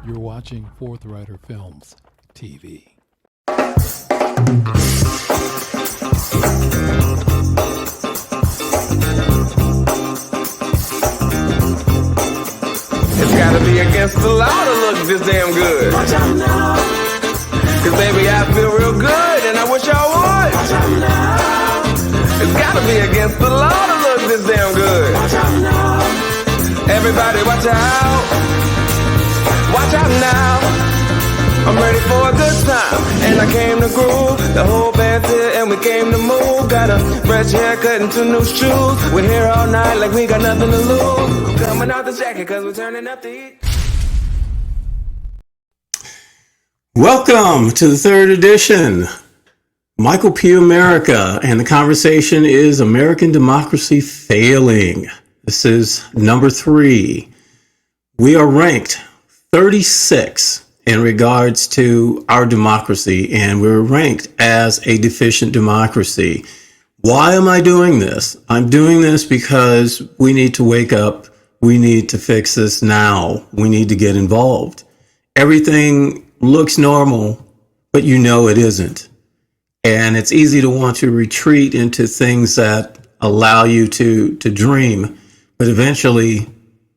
You're watching Forthrighter Films TV. It's gotta be against the law to look this damn good. Watch out now. Cause baby, I feel real good and I wish I would. Watch out now. It's gotta be against the law to look this damn good. Watch out now. Everybody watch out. Watch out now. I'm ready for a good time, and I came to groove. The whole band's here, and we came to move. Got a fresh haircut and 2 new shoes. We're here all night like we got nothing to lose. Coming out the jacket, cause we're turning up the heat. Welcome to the 3rd edition. Michael P. America, and the conversation is American democracy failing. This is number 3. We are ranked 36 in regards to our democracy, and we're ranked as a deficient democracy. Why am I doing this? I'm doing this because we need to wake up. We need to fix this now. We need to get involved. Everything looks normal, but you know it isn't. And it's easy to want to retreat into things that allow you to dream, but eventually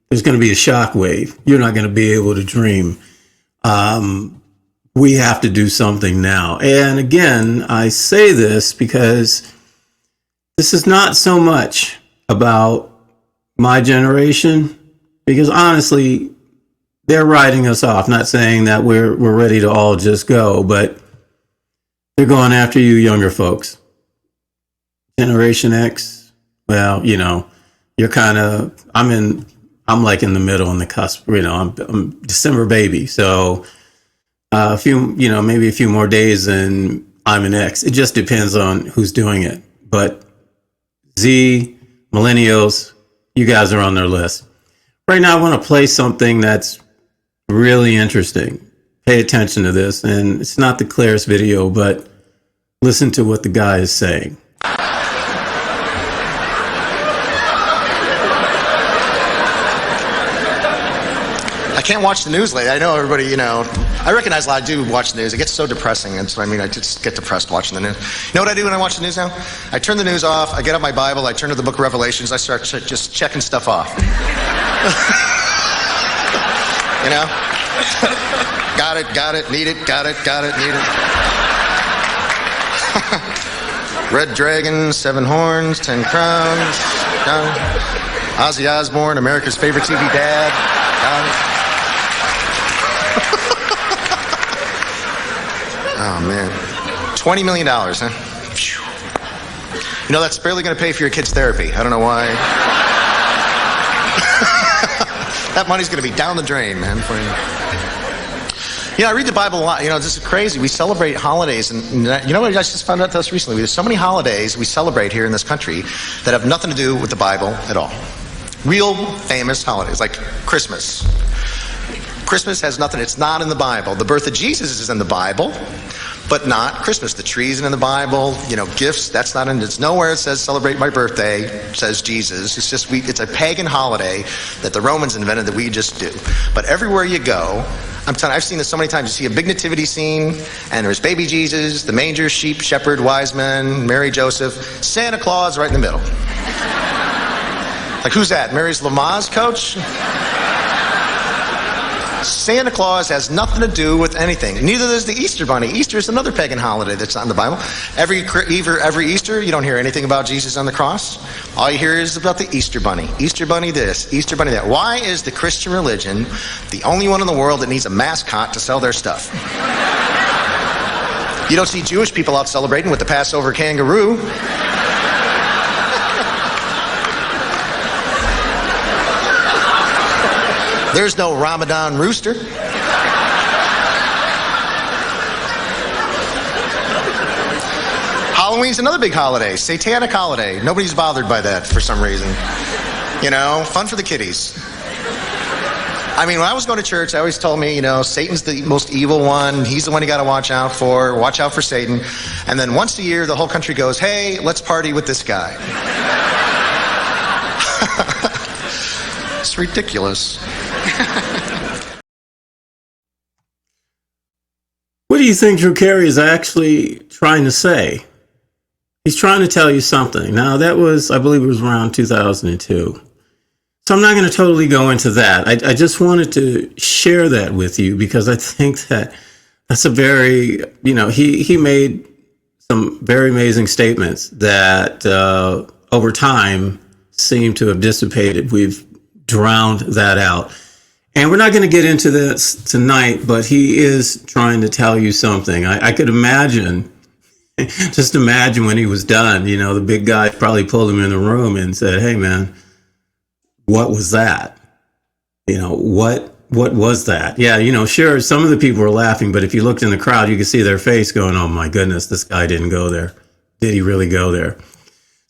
there's going to be a shockwave. You're not going to be able to dream. We have to do something now. And again, I say this because this is not so much about my generation, because honestly, they're writing us off. Not saying that we're ready to all just go, but they're going after you younger folks. Generation X, well, you know, you're kind of, I'm like in the middle, on the cusp, you know, I'm December baby. So a few, you know, maybe a few more days and I'm an X. It just depends on who's doing it. But Z, millennials, you guys are on their list. Right now, I want to play something that's really interesting. Pay attention to this. And it's not the clearest video, but listen to what the guy is saying. I can't watch the news lately. I know everybody, you know, I recognize a lot. I do watch the news. It gets so depressing. And so, I mean, I just get depressed watching the news. You know what I do when I watch the news now? I turn the news off. I get out my Bible. I turn to the book of Revelations. I start just checking stuff off. You know? Got it, need it, got it, need it. Red Dragon, 7 horns, 10 crowns. Ozzy Osbourne, America's favorite TV dad. Got it. Oh, man. $20 million, huh? You know, that's barely going to pay for your kid's therapy. I don't know why. That money's going to be down the drain, man. You know, I read the Bible a lot. You know, this is crazy. We celebrate holidays. And you know what? I just found out this recently. There's so many holidays we celebrate here in this country that have nothing to do with the Bible at all. Real famous holidays, like Christmas. Christmas has nothing, it's not in the Bible. The birth of Jesus is in the Bible, but not Christmas. The tree isn't in the Bible, you know, gifts, that's not in, it's nowhere it says celebrate my birthday, it says Jesus. It's just, it's a pagan holiday that the Romans invented that we just do. But everywhere you go, I'm telling you, I've seen this so many times. You see a big nativity scene, and there's baby Jesus, the manger, sheep, shepherd, wise men, Mary, Joseph, Santa Claus right in the middle. Like, who's that? Mary's Lamaze coach? Santa Claus has nothing to do with anything. Neither does the Easter Bunny. Easter is another pagan holiday that's not in the Bible. Every Easter, you don't hear anything about Jesus on the cross. All you hear is about the Easter Bunny. Easter Bunny this, Easter Bunny that. Why is the Christian religion the only one in the world that needs a mascot to sell their stuff? You don't see Jewish people out celebrating with the Passover kangaroo. There's no Ramadan rooster. Halloween's another big holiday, satanic holiday. Nobody's bothered by that for some reason. You know, fun for the kiddies. I mean, when I was going to church, I always told me, you know, Satan's the most evil one. He's the one you got to watch out for. Watch out for Satan. And then once a year, the whole country goes, hey, let's party with this guy. It's ridiculous. What do you think Drew Carey is actually trying to say? He's trying to tell you something. Now, that was, I believe it was around 2002. So I'm not going to totally go into that. I just wanted to share that with you because I think that that's a very, he made some very amazing statements that over time seem to have dissipated. We've drowned that out. And we're not going to get into this tonight, but he is trying to tell you something. I could imagine, just imagine when he was done, the big guy probably pulled him in the room and said, "Hey, man, what was that? What was that?" Yeah, sure, some of the people were laughing, but if you looked in the crowd, you could see their face going, "Oh my goodness, this guy didn't go there. Did he really go there?"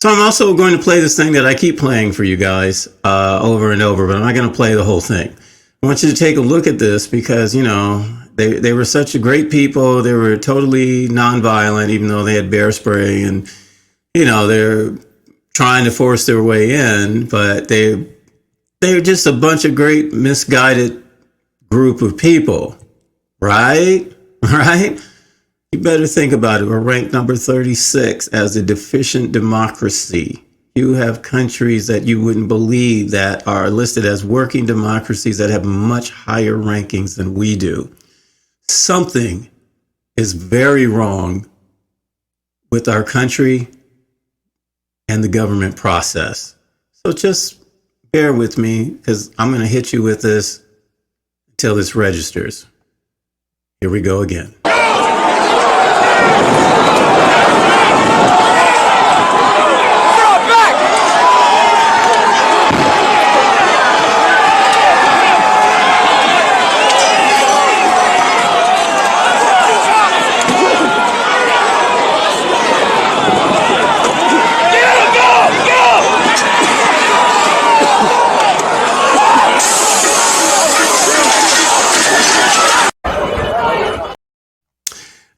So I'm also going to play this thing that I keep playing for you guys over and over, but I'm not going to play the whole thing. I want you to take a look at this because, they were such a great people. They were totally nonviolent, even though they had bear spray and, they're trying to force their way in, but they're just a bunch of great misguided group of people, right? Right? You better think about it. We're ranked number 36 as a deficient democracy. You have countries that you wouldn't believe that are listed as working democracies that have much higher rankings than we do. Something is very wrong with our country and the government process. So just bear with me because I'm going to hit you with this until this registers. Here we go again.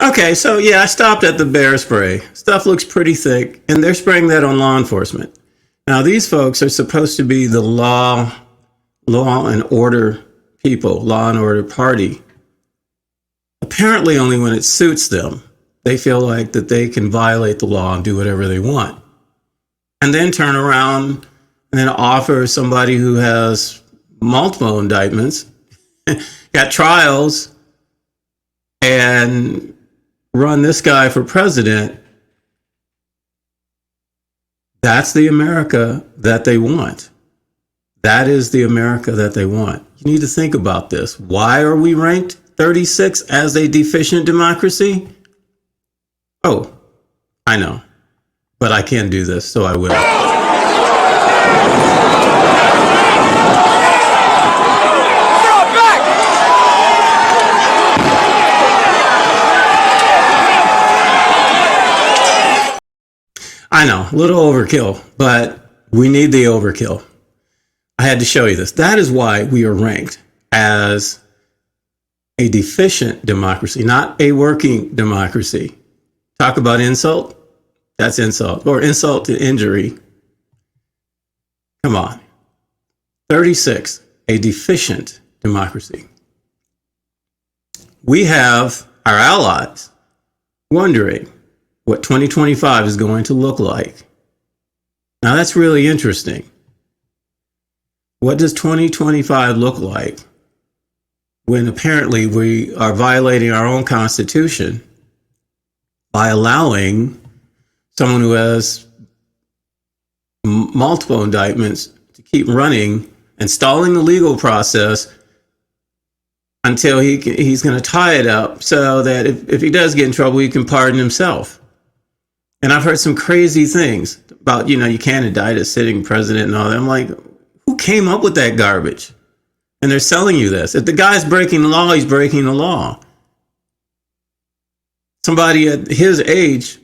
Okay, so yeah, I stopped at the bear spray. Stuff looks pretty thick, and they're spraying that on law enforcement. Now, these folks are supposed to be the law and order people, law and order party. Apparently, only when it suits them, they feel like that they can violate the law and do whatever they want. And then turn around and then offer somebody who has multiple indictments, got trials, and run this guy for president. That's the America that they want. That is the America that they want. You need to think about this. Why are we ranked 36 as a deficient democracy? Oh, I know. But I can do this, so I will. I know, a little overkill, but we need the overkill. I had to show you this. That is why we are ranked as a deficient democracy, not a working democracy. Talk about insult? That's insult, or insult to injury. Come on. 36, a deficient democracy. We have our allies wondering what 2025 is going to look like. Now that's really interesting. What does 2025 look like when apparently we are violating our own Constitution by allowing someone who has multiple indictments to keep running and stalling the legal process until he's going to tie it up so that if he does get in trouble, he can pardon himself. And I've heard some crazy things about, you can't indict a sitting president and all that. I'm like, who came up with that garbage? And they're selling you this. If the guy's breaking the law, he's breaking the law. Somebody at his age,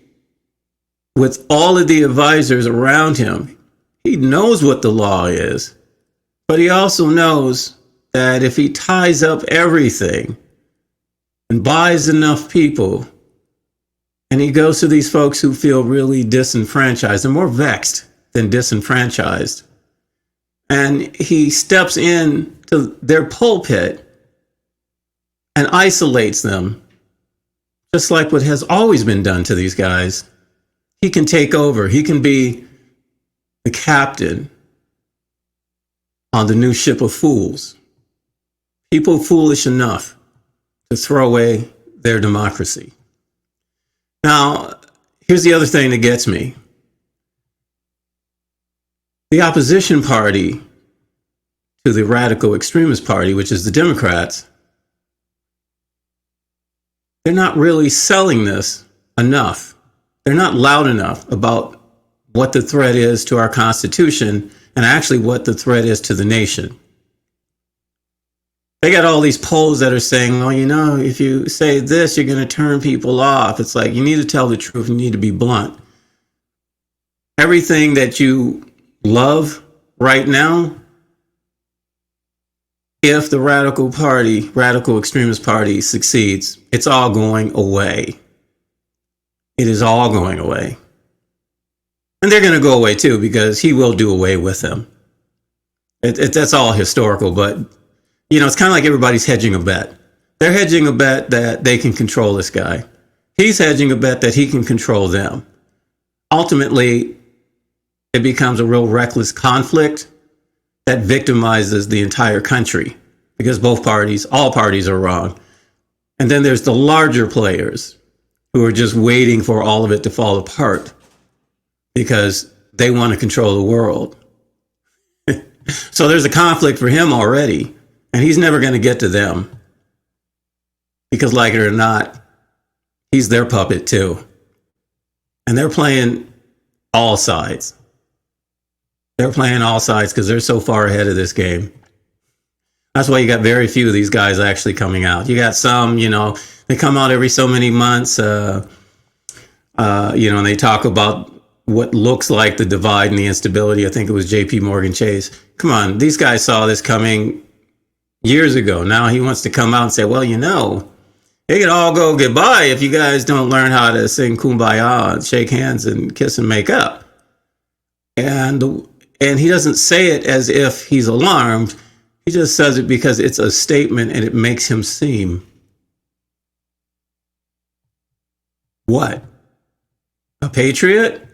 with all of the advisors around him, he knows what the law is. But he also knows that if he ties up everything and buys enough people, and he goes to these folks who feel really disenfranchised, they're more vexed than disenfranchised. And he steps in to their pulpit and isolates them, just like what has always been done to these guys. He can take over. He can be the captain on the new ship of fools. People foolish enough to throw away their democracy. Now, here's the other thing that gets me. The opposition party to the radical extremist party, which is the Democrats, they're not really selling this enough. They're not loud enough about what the threat is to our Constitution and actually what the threat is to the nation. They got all these polls that are saying, well, you know, if you say this, you're going to turn people off. It's like, you need to tell the truth. You need to be blunt. Everything that you love right now, if the radical extremist party succeeds, it's all going away. It is all going away. And they're going to go away too, because he will do away with them. That's all historical, but you know, it's kind of like everybody's hedging a bet. They're hedging a bet that they can control this guy. He's hedging a bet that he can control them. Ultimately, it becomes a real reckless conflict that victimizes the entire country because all parties are wrong. And then there's the larger players who are just waiting for all of it to fall apart because they want to control the world. So there's a conflict for him already. And he's never going to get to them because, like it or not, he's their puppet too. And they're playing all sides. They're playing all sides because they're so far ahead of this game. That's why you got very few of these guys actually coming out. You got some, you know, they come out every so many months, you know, and they talk about what looks like the divide and the instability. I think it was JP Morgan Chase. Come on, these guys saw this coming years ago. Now he wants to come out and say, well, you know, it could all go goodbye if you guys don't learn how to sing Kumbaya and shake hands and kiss and make up. And he doesn't say it as if he's alarmed. He just says it because it's a statement and it makes him seem what? A patriot?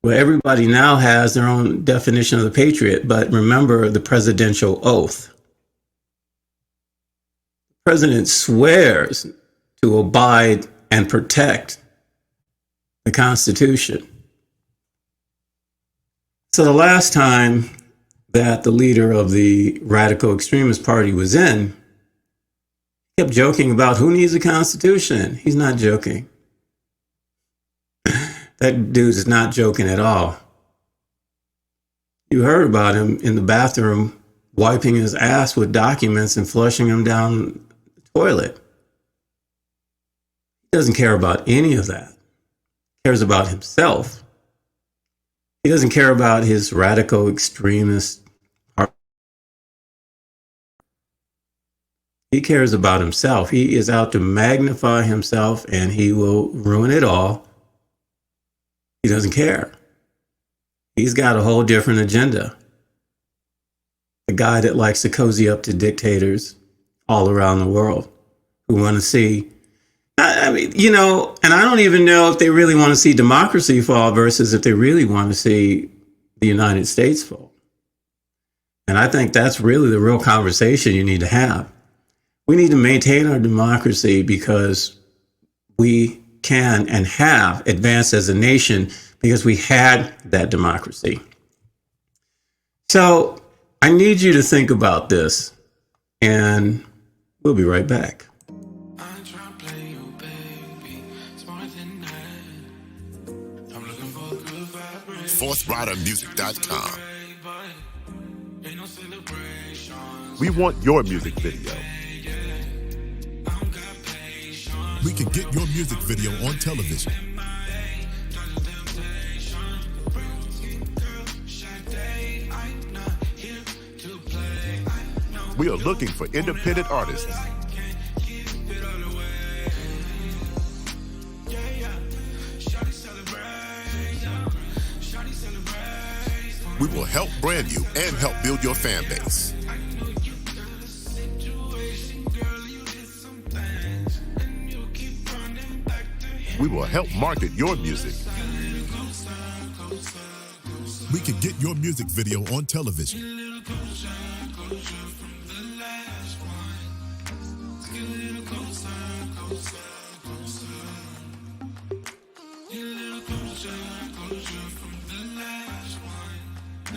Well, everybody now has their own definition of the patriot, but remember the presidential oath. The president swears to abide and protect the Constitution. So the last time that the leader of the radical extremist party was in, he kept joking about who needs a Constitution. He's not joking. That dude is not joking at all. You heard about him in the bathroom wiping his ass with documents and flushing them down the toilet. He doesn't care about any of that. He cares about himself. He doesn't care about his radical extremist party. He cares about himself. He is out to magnify himself and he will ruin it all. He doesn't care. He's got a whole different agenda. The guy that likes to cozy up to dictators all around the world who want to see, I mean, you know, and I don't even know if they really want to see democracy fall versus if they really want to see the United States fall. And I think that's really the real conversation you need to have. We need to maintain our democracy because we can and have advanced as a nation because we had that democracy. So I need you to think about this, and we'll be right back. FourthRiderMusic.com. We want your music video. We can get your music video on television. We are looking for independent artists. We will help brand you and help build your fan base. We will help market your music. We can get your music video on television.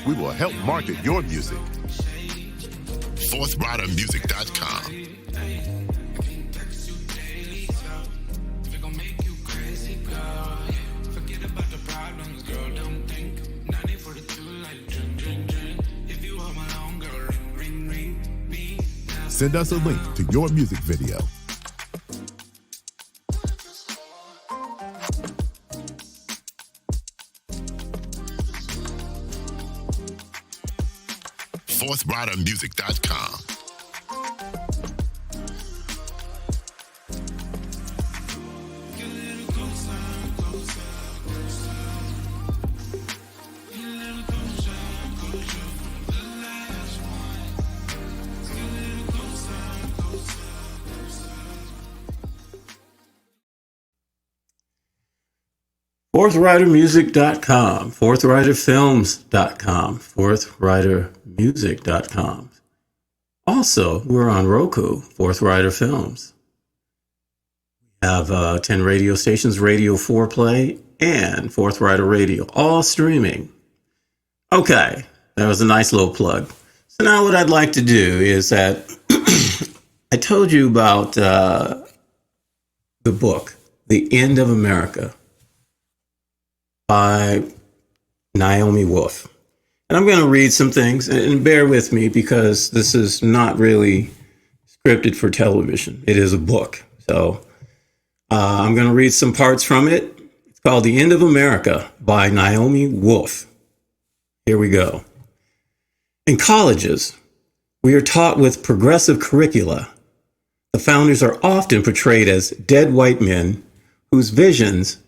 We will help market your music. FourthRiderMusic.com. Send us a link to your music video. FourthRiderMusic.com. FourthRiderMusic.com, FourthRiderFilms.com, FourthRiderMusic.com. Also, we're on Roku, Fourth Rider Films. We have 10 radio stations, Radio 4Play, and Fourth Rider Radio, all streaming. Okay, that was a nice little plug. So now what I'd like to do is that I told you about the book, The End of America, by Naomi Wolf. And I'm going to read some things, and bear with me because this is not really scripted for television. It is a book. So I'm going to read some parts from it. It's called The End of America by Naomi Wolf. Here we go. In colleges, we are taught with progressive curricula. The founders are often portrayed as dead white men whose visions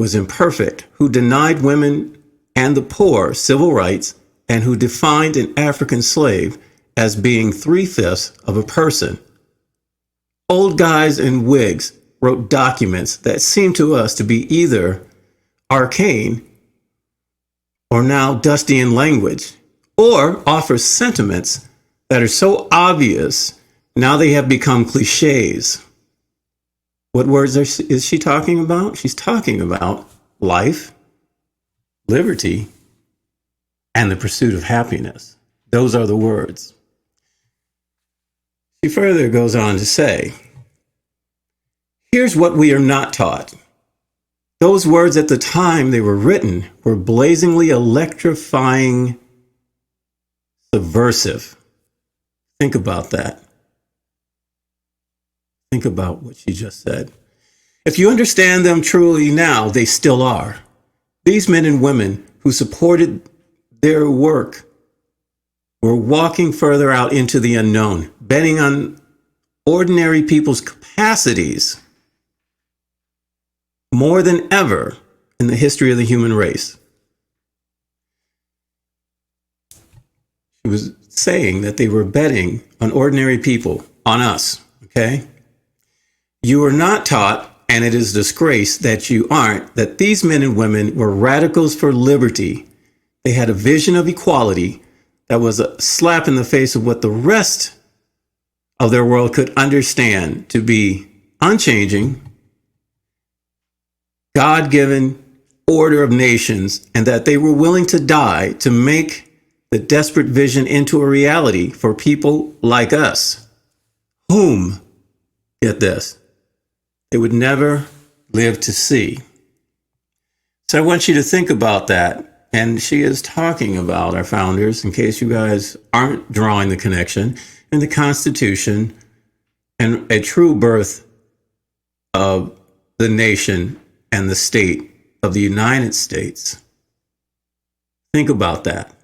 was imperfect, who denied women and the poor civil rights, and who defined an African slave as being 3/5 of a person. Old guys in wigs wrote documents that seem to us to be either arcane or now dusty in language, or offer sentiments that are so obvious now they have become cliches. What words is she talking about? She's talking about life, liberty, and the pursuit of happiness. Those are the words. She further goes on to say, here's what we are not taught. Those words at the time they were written were blazingly electrifying, subversive. Think about that. Think about what she just said. If you understand them truly now, they still are. These men and women who supported their work were walking further out into the unknown, betting on ordinary people's capacities more than ever in the history of the human race. She was saying that they were betting on ordinary people, on us, okay? You are not taught, and it is a disgrace that you aren't, that these men and women were radicals for liberty. They had a vision of equality that was a slap in the face of what the rest of their world could understand to be unchanging, God-given order of nations, and that they were willing to die to make the desperate vision into a reality for people like us, whom, get this, they would never live to see. So I want you to think about that. And she is talking about our founders, in case you guys aren't drawing the connection, and the Constitution and a true birth of the nation and the state of the United States. Think about that.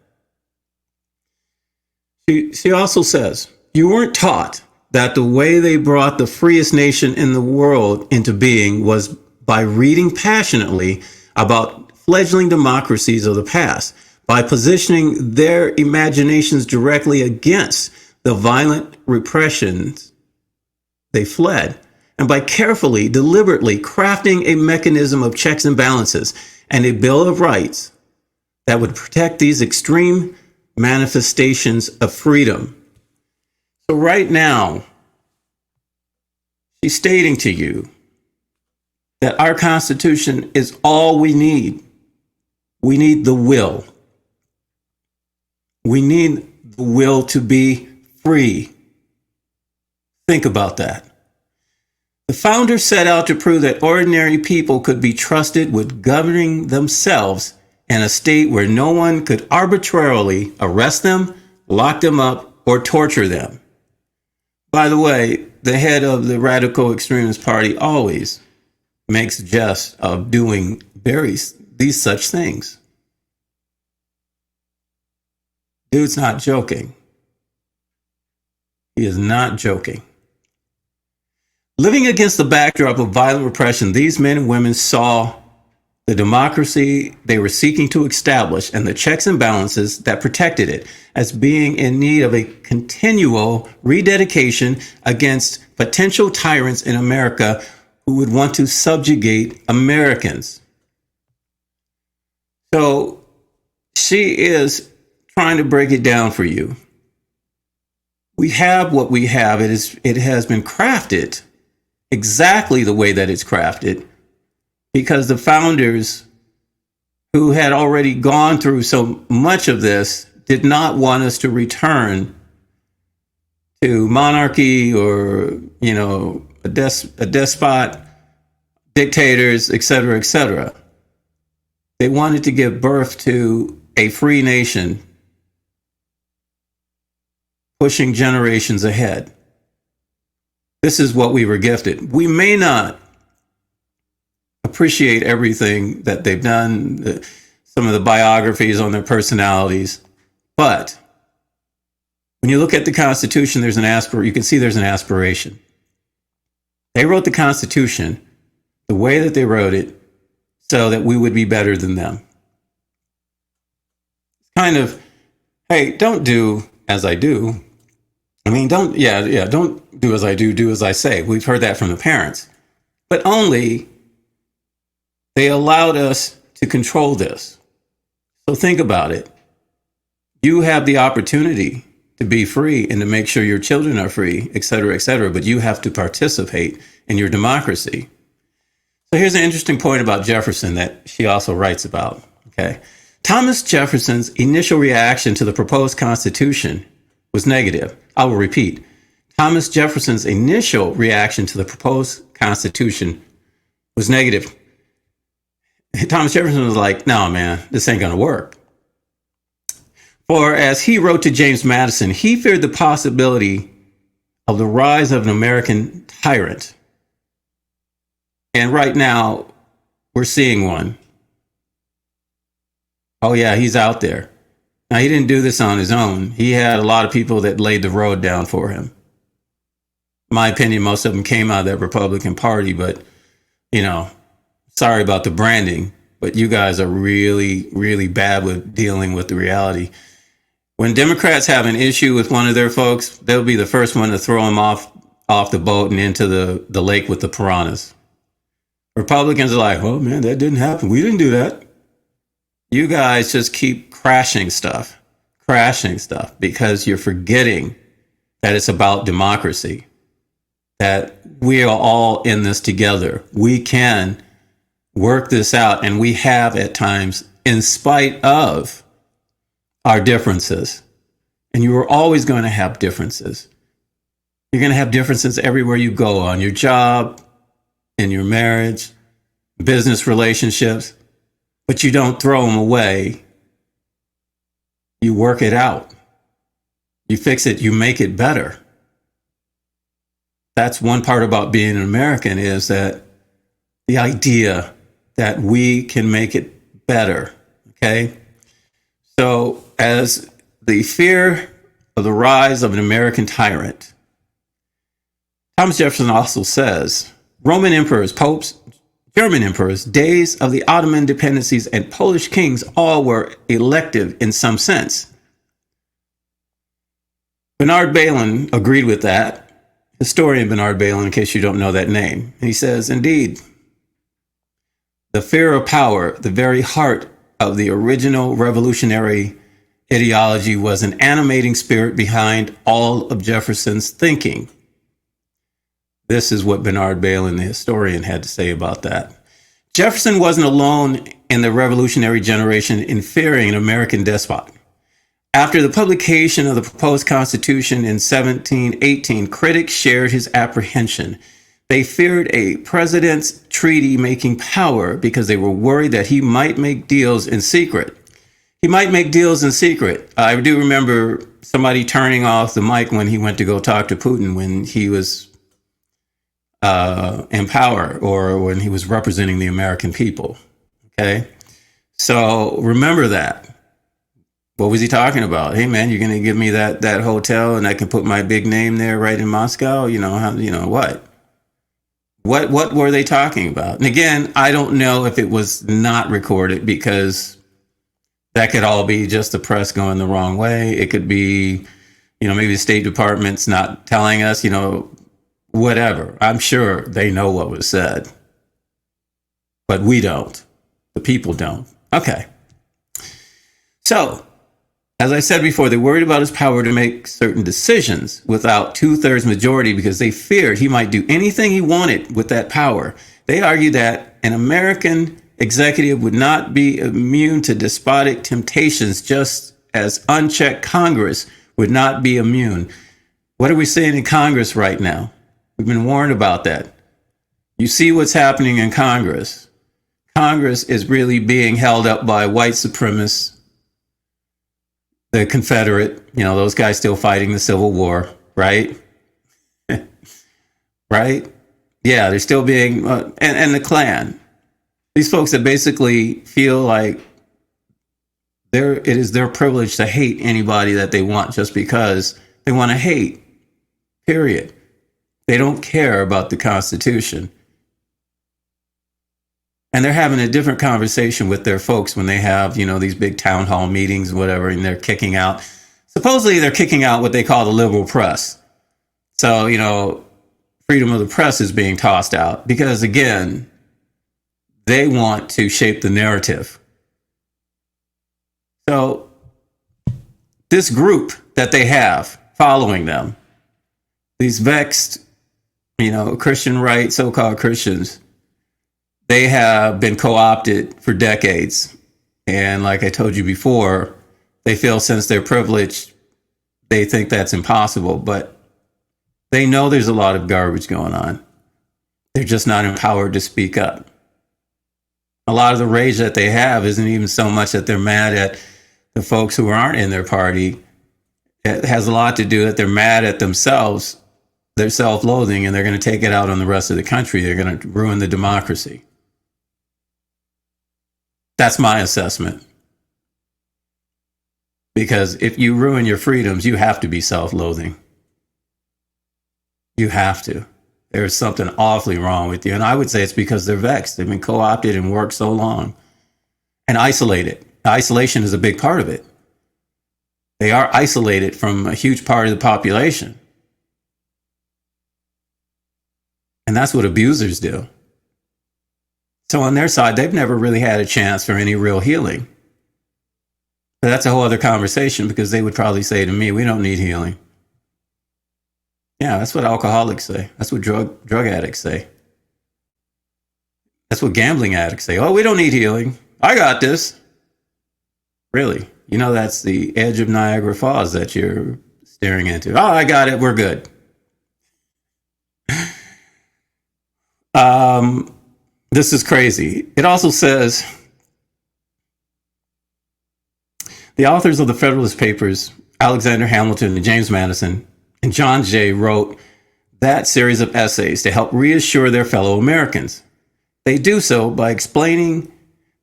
She also says, you weren't taught that the way they brought the freest nation in the world into being was by reading passionately about fledgling democracies of the past, by positioning their imaginations directly against the violent repressions they fled, and by carefully, deliberately crafting a mechanism of checks and balances and a Bill of Rights that would protect these extreme manifestations of freedom. So right now, she's stating to you that our Constitution is all we need. We need the will. We need the will to be free. Think about that. The founders set out to prove that ordinary people could be trusted with governing themselves in a state where no one could arbitrarily arrest them, lock them up, or torture them. By the way, the head of the radical extremist party always makes jest of doing these such things. Dude's not joking. He is not joking. Living against the backdrop of violent repression, these men and women saw the democracy they were seeking to establish and the checks and balances that protected it as being in need of a continual rededication against potential tyrants in America who would want to subjugate Americans. So she is trying to break it down for you. We have what we have. It has been crafted exactly the way that it's crafted because the founders who had already gone through so much of this did not want us to return to monarchy or, a despot, dictators, et cetera, et cetera. They wanted to give birth to a free nation, pushing generations ahead. This is what we were gifted. We may not appreciate everything that they've done, some of the biographies on their personalities, but when you look at the Constitution, you can see there's an aspiration. They wrote the Constitution the way that they wrote it so that we would be better than them. Kind of, hey, don't do as I do. Don't do as I do as I say. We've heard that from the parents. But only they allowed us to control this. So think about it. You have the opportunity to be free and to make sure your children are free, et cetera, but you have to participate in your democracy. So here's an interesting point about Jefferson that she also writes about. Okay, Thomas Jefferson's initial reaction to the proposed Constitution was negative. I will repeat. Thomas Jefferson's initial reaction to the proposed Constitution was negative. Thomas Jefferson was like, no, man, this ain't going to work. For as he wrote to James Madison, he feared the possibility of the rise of an American tyrant. And right now, we're seeing one. Oh, yeah, he's out there. Now, he didn't do this on his own. He had a lot of people that laid the road down for him. In my opinion, most of them came out of that Republican Party, but, sorry about the branding, but you guys are really, really bad with dealing with the reality. When Democrats have an issue with one of their folks, they'll be the first one to throw them off the boat and into the lake with the piranhas. Republicans are like, oh, man, that didn't happen. We didn't do that. You guys just keep crashing stuff because you're forgetting that it's about democracy, that we are all in this together. We can work this out, and we have at times, in spite of our differences. And you are always going to have differences. You're going to have differences everywhere you go, on your job, in your marriage, business relationships, but you don't throw them away. You work it out. You fix it. You make it better. That's one part about being an American, is that the idea that we can make it better. Okay. So as the fear of the rise of an American tyrant, Thomas Jefferson also says Roman emperors, popes, German emperors, days of the Ottoman dependencies, and Polish kings all were elective in some sense. Bernard Bailyn agreed with that. Historian Bernard Bailyn, in case you don't know that name. He says, indeed, the fear of power, the very heart of the original revolutionary ideology, was an animating spirit behind all of Jefferson's thinking. This is what Bernard Bailyn, the historian, had to say about that. Jefferson wasn't alone in the revolutionary generation in fearing an American despot. After the publication of the proposed Constitution in 1718, critics shared his apprehension. They feared a president's treaty-making power because they were worried that he might make deals in secret. He might make deals in secret. I do remember somebody turning off the mic when he went to go talk to Putin when he was in power, or when he was representing the American people. Okay? So remember that. What was he talking about? Hey man, you're going to give me that hotel and I can put my big name there right in Moscow? What? What were they talking about? And again, I don't know if it was not recorded, because that could all be just the press going the wrong way. It could be, maybe the State Department's not telling us, whatever. I'm sure they know what was said, but we don't. The people don't. Okay. So, as I said before, they worried about his power to make certain decisions without 2/3 majority because they feared he might do anything he wanted with that power. They argued that an American executive would not be immune to despotic temptations, just as unchecked Congress would not be immune. What are we seeing in Congress right now? We've been warned about that. You see what's happening in Congress. Congress is really being held up by white supremacists, the Confederate, those guys still fighting the Civil War, right? Right? Yeah, they're still being, and the Klan. These folks that basically feel like it is their privilege to hate anybody that they want just because they want to hate, period. They don't care about the Constitution. And they're having a different conversation with their folks when they have, these big town hall meetings, whatever, and they're kicking out. Supposedly they're kicking out what they call the liberal press. So, freedom of the press is being tossed out because, again, they want to shape the narrative. So this group that they have following them, these vexed, Christian right, so-called Christians, they have been co-opted for decades. And like I told you before, they feel since they're privileged, they think that's impossible. But they know there's a lot of garbage going on. They're just not empowered to speak up. A lot of the rage that they have isn't even so much that they're mad at the folks who aren't in their party. It has a lot to do that they're mad at themselves, their self-loathing, and they're going to take it out on the rest of the country. They're going to ruin the democracy. That's my assessment. Because if you ruin your freedoms, you have to be self-loathing. You have to. There's something awfully wrong with you. And I would say it's because they're vexed. They've been co-opted and worked so long and isolated. Isolation is a big part of it. They are isolated from a huge part of the population. And that's what abusers do. So on their side, they've never really had a chance for any real healing. But that's a whole other conversation, because they would probably say to me, we don't need healing. Yeah, that's what alcoholics say. That's what drug addicts say. That's what gambling addicts say. Oh, we don't need healing. I got this. Really? That's the edge of Niagara Falls that you're staring into. Oh, I got it. We're good. This is crazy. It also says the authors of the Federalist Papers, Alexander Hamilton and James Madison, and John Jay wrote that series of essays to help reassure their fellow Americans. They do so by explaining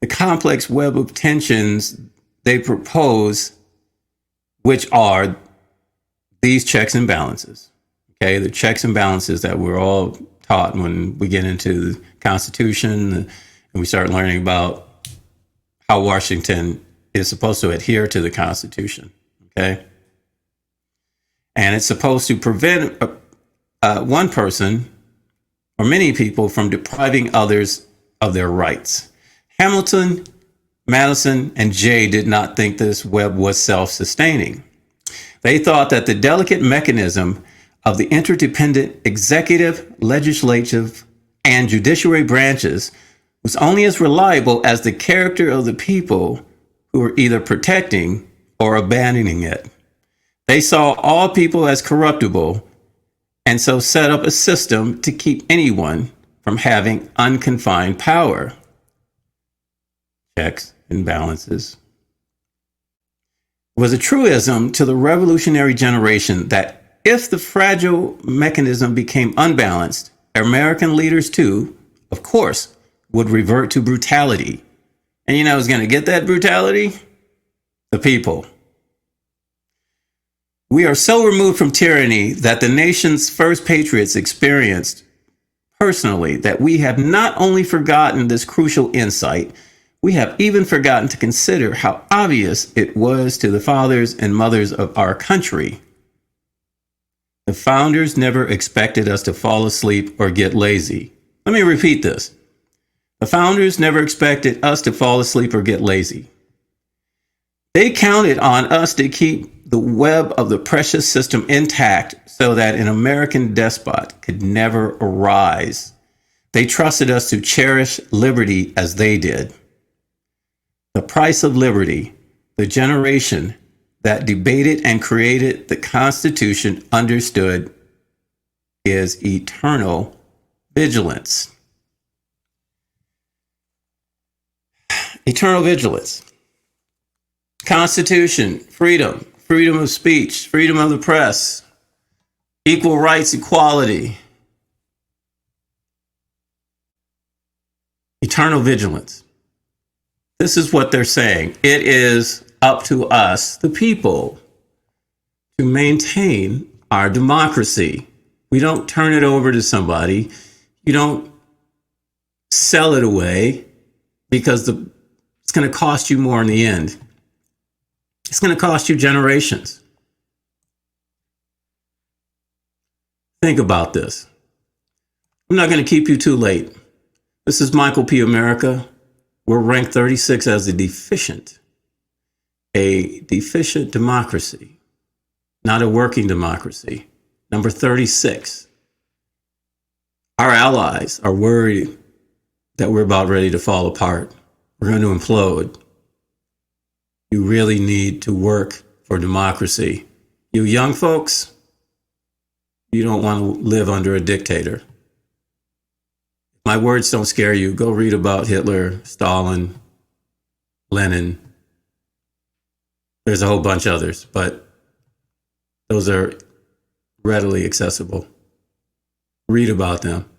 the complex web of tensions they propose, which are these checks and balances. Okay, the checks and balances that we're all taught when we get into the Constitution and we start learning about how Washington is supposed to adhere to the Constitution, okay? And it's supposed to prevent one person or many people from depriving others of their rights. Hamilton, Madison, and Jay did not think this web was self-sustaining. They thought that the delicate mechanism of the interdependent executive, legislative, and judiciary branches was only as reliable as the character of the people who were either protecting or abandoning it. They saw all people as corruptible and so set up a system to keep anyone from having unconfined power. Checks and balances. It was a truism to the revolutionary generation that if the fragile mechanism became unbalanced, American leaders too, of course, would revert to brutality. And you know who's going to get that brutality? The people. We are so removed from tyranny that the nation's first patriots experienced personally that we have not only forgotten this crucial insight, we have even forgotten to consider how obvious it was to the fathers and mothers of our country. The founders never expected us to fall asleep or get lazy. Let me repeat this. The founders never expected us to fall asleep or get lazy. They counted on us to keep the web of the precious system intact so that an American despot could never arise. They trusted us to cherish liberty as they did. The price of liberty, the generation that debated and created the Constitution understood, is eternal vigilance. Eternal vigilance. Constitution, freedom, freedom of speech, freedom of the press, equal rights, equality. Eternal vigilance. This is what they're saying. It is up to us, the people, to maintain our democracy. We don't turn it over to somebody. You don't sell it away because it's going to cost you more in the end. It's going to cost you generations. Think about this. I'm not going to keep you too late. This is Michael P. America. We're ranked 36 as a deficient democracy, not a working democracy. Number 36. Our allies are worried that we're about ready to fall apart. We're going to implode. You really need to work for democracy. You young folks, you don't want to live under a dictator. My words don't scare you. Go read about Hitler, Stalin, Lenin. There's a whole bunch of others, but those are readily accessible. Read about them.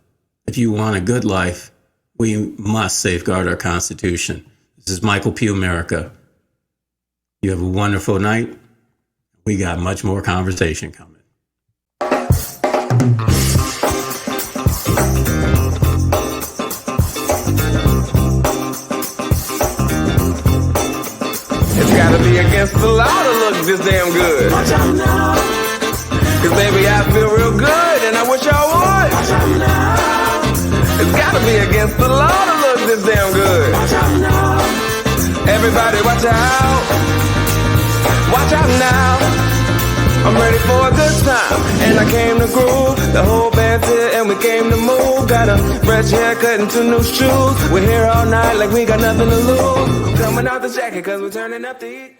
If you want a good life, we must safeguard our Constitution. This is Michael P. America. You have a wonderful night. We got much more conversation coming. Gotta be against the law to look this damn good. Watch out now. Cause baby, I feel real good and I wish y'all would. Watch out now. It's gotta be against the law to look this damn good. Watch out now. Everybody watch out. Watch out now. I'm ready for a good time and I came to groove. The whole band's here and we came to move. Got a fresh haircut and 2 new shoes. We're here all night like we got nothing to lose. Coming out the jacket cause we're turning up the heat.